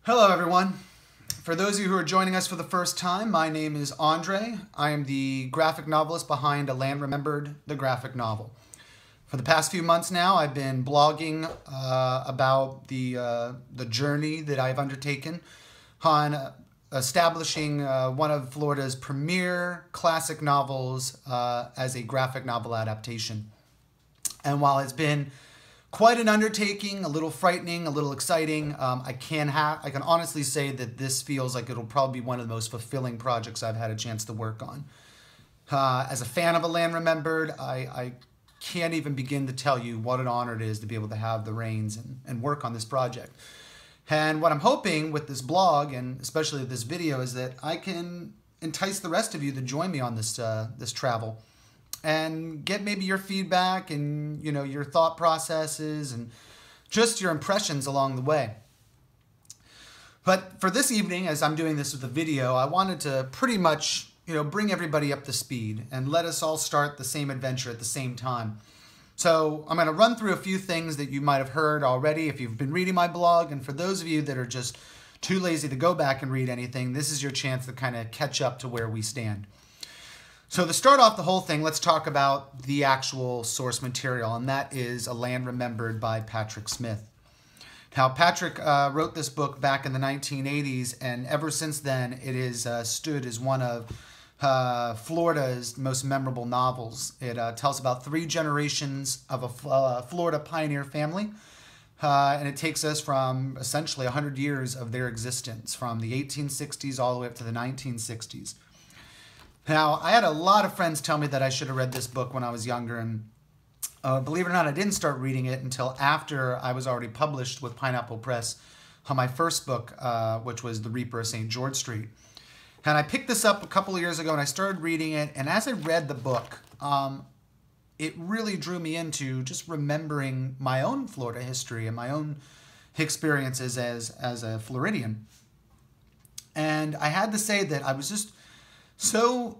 Hello, everyone. For those of you who are joining us for the first time, my name is Andre. I am the graphic novelist behind A Land Remembered, the graphic novel. For the past few months now, I've been blogging about the journey that I've undertaken on establishing one of Florida's premier classic novels as a graphic novel adaptation. And while it's been quite an undertaking, a little frightening, a little exciting, I can honestly say that this feels like it'll probably be one of the most fulfilling projects I've had a chance to work on. As a fan of A Land Remembered, I can't even begin to tell you what an honor it is to be able to have the reins and work on this project. And what I'm hoping with this blog, and especially this video, is that I can entice the rest of you to join me on this travel and get maybe your feedback and your thought processes and just your impressions along the way. But for this evening, as I'm doing this with a video, I wanted to pretty much bring everybody up to speed and let us all start the same adventure at the same time. So I'm going to run through a few things that you might have heard already if you've been reading my blog, and for those of you that are just too lazy to go back and read anything, this is your chance to kind of catch up to where we stand. So to start off the whole thing, let's talk about the actual source material, and that is A Land Remembered by Patrick Smith. Now, Patrick wrote this book back in the 1980s, and ever since then, it has stood as one of Florida's most memorable novels. It tells about 3 generations of a Florida pioneer family, and it takes us from essentially 100 years of their existence, from the 1860s all the way up to the 1960s. Now, I had a lot of friends tell me that I should have read this book when I was younger, and believe it or not, I didn't start reading it until after I was already published with Pineapple Press on my first book, which was The Reaper of St. George Street. And I picked this up a couple of years ago, and I started reading it, and as I read the book, it really drew me into just remembering my own Florida history and my own experiences as a Floridian. And I had to say that I was just so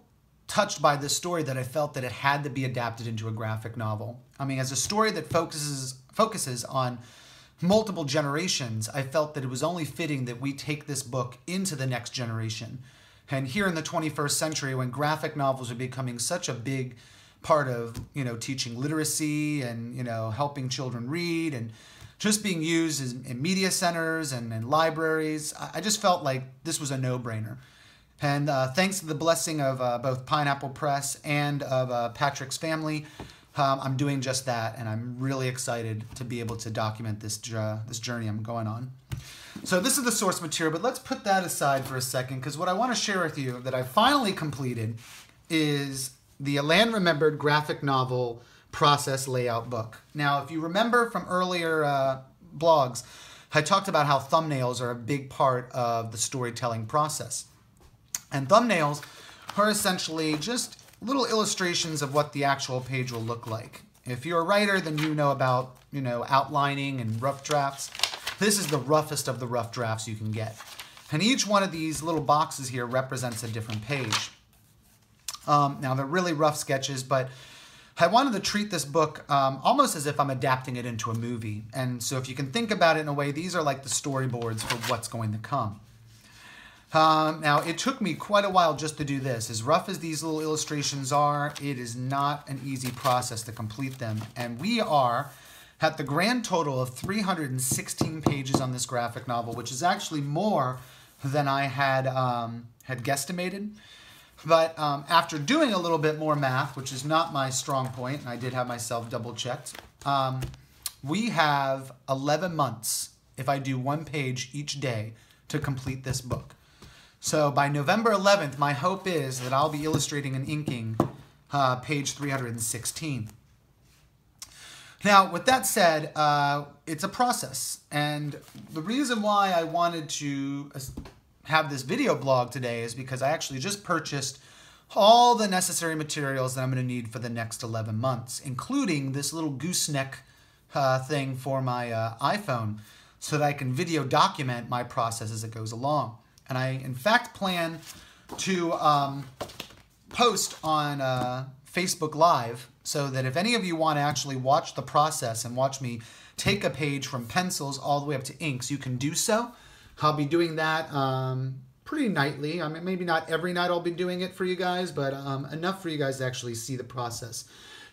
touched by this story that I felt that it had to be adapted into a graphic novel. I mean, as a story that focuses on multiple generations, I felt that it was only fitting that we take this book into the next generation. And here in the 21st century, when graphic novels are becoming such a big part of, teaching literacy and, helping children read and just being used in media centers and in libraries, I just felt like this was a no-brainer. And thanks to the blessing of both Pineapple Press and of Patrick's family, I'm doing just that, and I'm really excited to be able to document this journey I'm going on. So this is the source material, but let's put that aside for a second, because what I want to share with you that I finally completed is the A Land Remembered graphic novel process layout book. Now, if you remember from earlier blogs, I talked about how thumbnails are a big part of the storytelling process. And thumbnails are essentially just little illustrations of what the actual page will look like. If you're a writer, then you know about, outlining and rough drafts. This is the roughest of the rough drafts you can get. And each one of these little boxes here represents a different page. Now, they're really rough sketches, but I wanted to treat this book almost as if I'm adapting it into a movie. And so if you can think about it in a way, these are like the storyboards for what's going to come. Now, it took me quite a while just to do this. As rough as these little illustrations are, it is not an easy process to complete them. And we are at the grand total of 316 pages on this graphic novel, which is actually more than I had guesstimated. But after doing a little bit more math, which is not my strong point, and I did have myself double-checked, we have 11 months, if I do 1 page each day, to complete this book. So by November 11th, my hope is that I'll be illustrating and inking page 316. Now, with that said, it's a process. And the reason why I wanted to have this video blog today is because I actually just purchased all the necessary materials that I'm going to need for the next 11 months, including this little gooseneck thing for my iPhone so that I can video document my process as it goes along. And I, in fact, plan to post on Facebook Live so that if any of you want to actually watch the process and watch me take a page from pencils all the way up to inks, you can do so. I'll be doing that pretty nightly. I mean, maybe not every night I'll be doing it for you guys, but enough for you guys to actually see the process.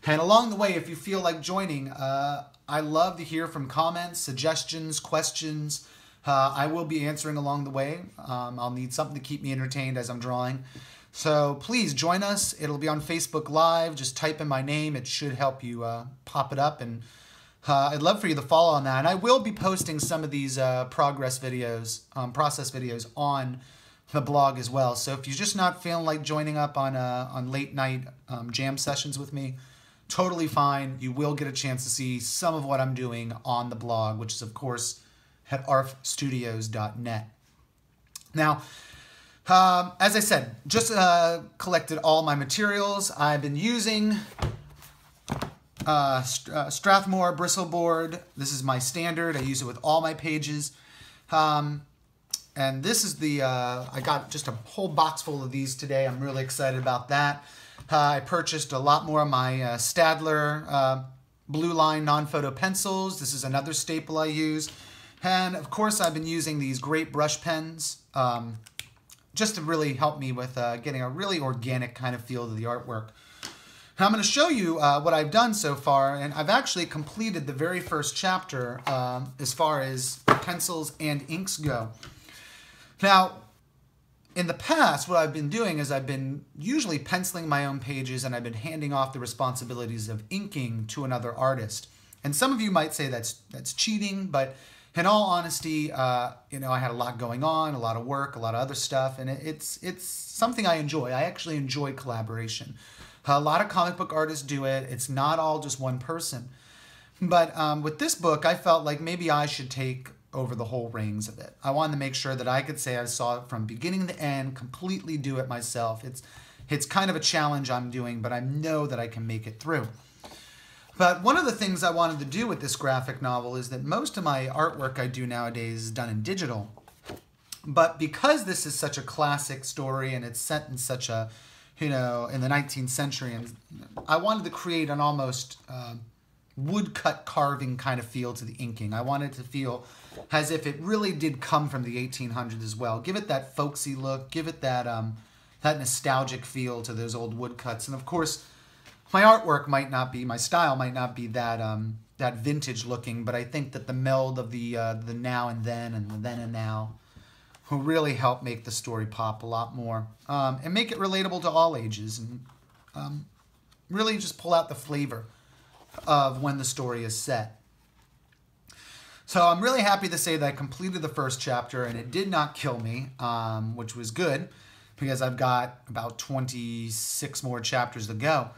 And along the way, if you feel like joining, I love to hear from comments, suggestions, questions. I will be answering along the way. I'll need something to keep me entertained as I'm drawing. So please join us. It'll be on Facebook Live. Just type in my name. It should help you pop it up. And I'd love for you to follow on that. And I will be posting some of these progress videos, process videos on the blog as well. So if you're just not feeling like joining up on late night jam sessions with me, totally fine. You will get a chance to see some of what I'm doing on the blog, which is, of course, at arfstudios.net. Now, as I said, just collected all my materials. I've been using Strathmore bristle board. This is my standard. I use it with all my pages. And this is the, I got just a whole box full of these today. I'm really excited about that. I purchased a lot more of my Staedtler Blue Line non-photo pencils. This is another staple I use. And of course, I've been using these great brush pens just to really help me with getting a really organic kind of feel to the artwork. Now, I'm going to show you what I've done so far, and I've actually completed the very first chapter as far as pencils and inks go. Now, in the past, what I've been doing is I've been usually penciling my own pages, and I've been handing off the responsibilities of inking to another artist. And some of you might say that's cheating, but in all honesty, you know, I had a lot going on, a lot of work, a lot of other stuff, and it's something I enjoy. I actually enjoy collaboration. A lot of comic book artists do it. It's not all just one person. But with this book, I felt like maybe I should take over the whole reins of it. I wanted to make sure that I could say I saw it from beginning to end, completely do it myself. It's kind of a challenge I'm doing, but I know that I can make it through. But one of the things I wanted to do with this graphic novel is that most of my artwork I do nowadays is done in digital. But because this is such a classic story and it's set in such a, you know, in the 19th century, and I wanted to create an almost woodcut carving kind of feel to the inking. I wanted to feel as if it really did come from the 1800s as well. Give it that folksy look, give it that that nostalgic feel to those old woodcuts. And of course, my artwork might not be, my style might not be that that vintage looking, but I think that the meld of the now and then and the then and now will really help make the story pop a lot more and make it relatable to all ages, and really just pull out the flavor of when the story is set. So I'm really happy to say that I completed the first chapter, and it did not kill me, which was good, because I've got about 26 more chapters to go.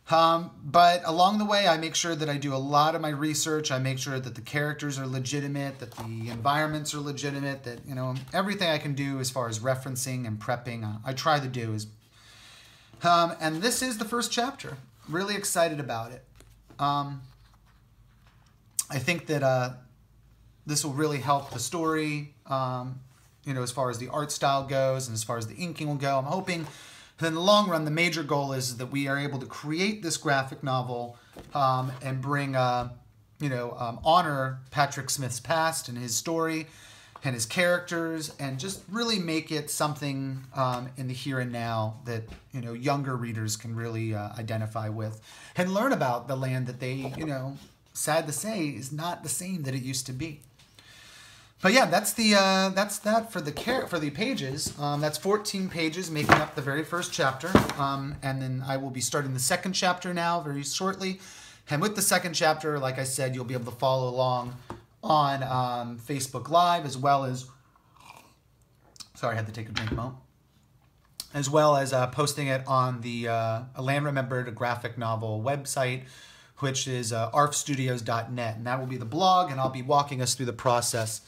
But along the way, I make sure that I do a lot of my research. I make sure that the characters are legitimate, that the environments are legitimate, that, you know, everything I can do as far as referencing and prepping, I try to do. And this is the first chapter. Really excited about it. I think that this will really help the story, you know, as far as the art style goes and as far as the inking will go. I'm hoping that in the long run, the major goal is that we are able to create this graphic novel and bring, you know, honor Patrick Smith's past and his story and his characters, and just really make it something in the here and now that, you know, younger readers can really identify with and learn about the land that they, you know, sad to say, is not the same that it used to be. But yeah, that's that for the pages. That's 14 pages making up the very first chapter, and then I will be starting the second chapter now very shortly. And with the second chapter, like I said, you'll be able to follow along on Facebook Live, as well as, sorry, I had to take a drink moment, as well as posting it on the A Land Remembered, a graphic novel website, which is arfstudios.net, and that will be the blog, and I'll be walking us through the process.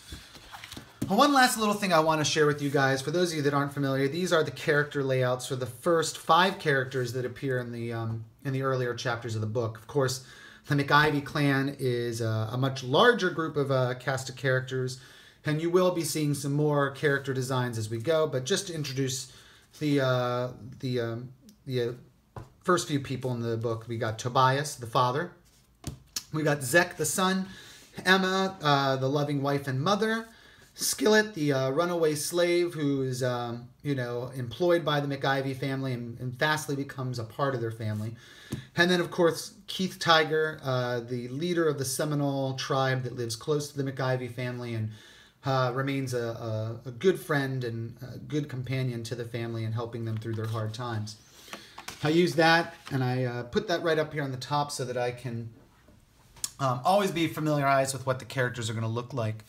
One last little thing I want to share with you guys, for those of you that aren't familiar, these are the character layouts for the first 5 characters that appear in the earlier chapters of the book. Of course, the McIvy clan is a much larger group of cast of characters, and you will be seeing some more character designs as we go, but just to introduce the first few people in the book, we got Tobias, the father. We got Zek, the son. Emma, the loving wife and mother. Skillet, the runaway slave who is, employed by the McIvy family and fastly becomes a part of their family. And then, of course, Keith Tiger, the leader of the Seminole tribe that lives close to the McIvy family and remains a good friend and a good companion to the family and helping them through their hard times. I use that, and I put that right up here on the top so that I can always be familiarized with what the characters are going to look like.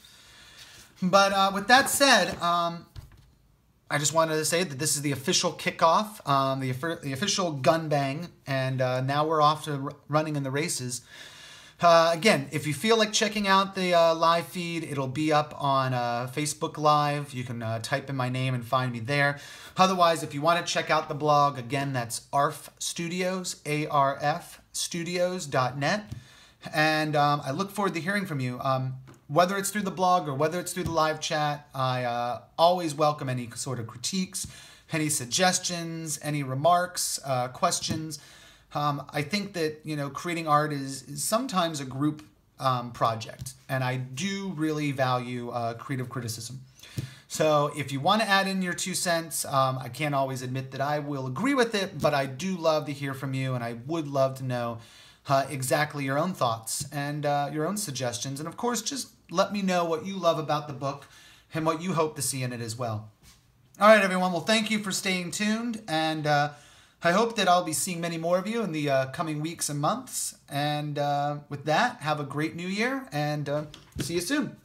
But with that said, I just wanted to say that this is the official kickoff, the official gun bang, and now we're off to running in the races. Again, if you feel like checking out the live feed, it'll be up on Facebook Live. You can type in my name and find me there. Otherwise, if you want to check out the blog, again, that's ARF Studios, A-R-F Studios.net. And I look forward to hearing from you. Whether it's through the blog or whether it's through the live chat, I always welcome any sort of critiques, any suggestions, any remarks, questions. I think that, creating art is sometimes a group project, and I do really value creative criticism. So if you want to add in your 2 cents, I can't always admit that I will agree with it, but I do love to hear from you, and I would love to know exactly your own thoughts and your own suggestions. And of course, just let me know what you love about the book and what you hope to see in it as well. All right, everyone. Well, thank you for staying tuned. And I hope that I'll be seeing many more of you in the coming weeks and months. And with that, have a great new year and see you soon.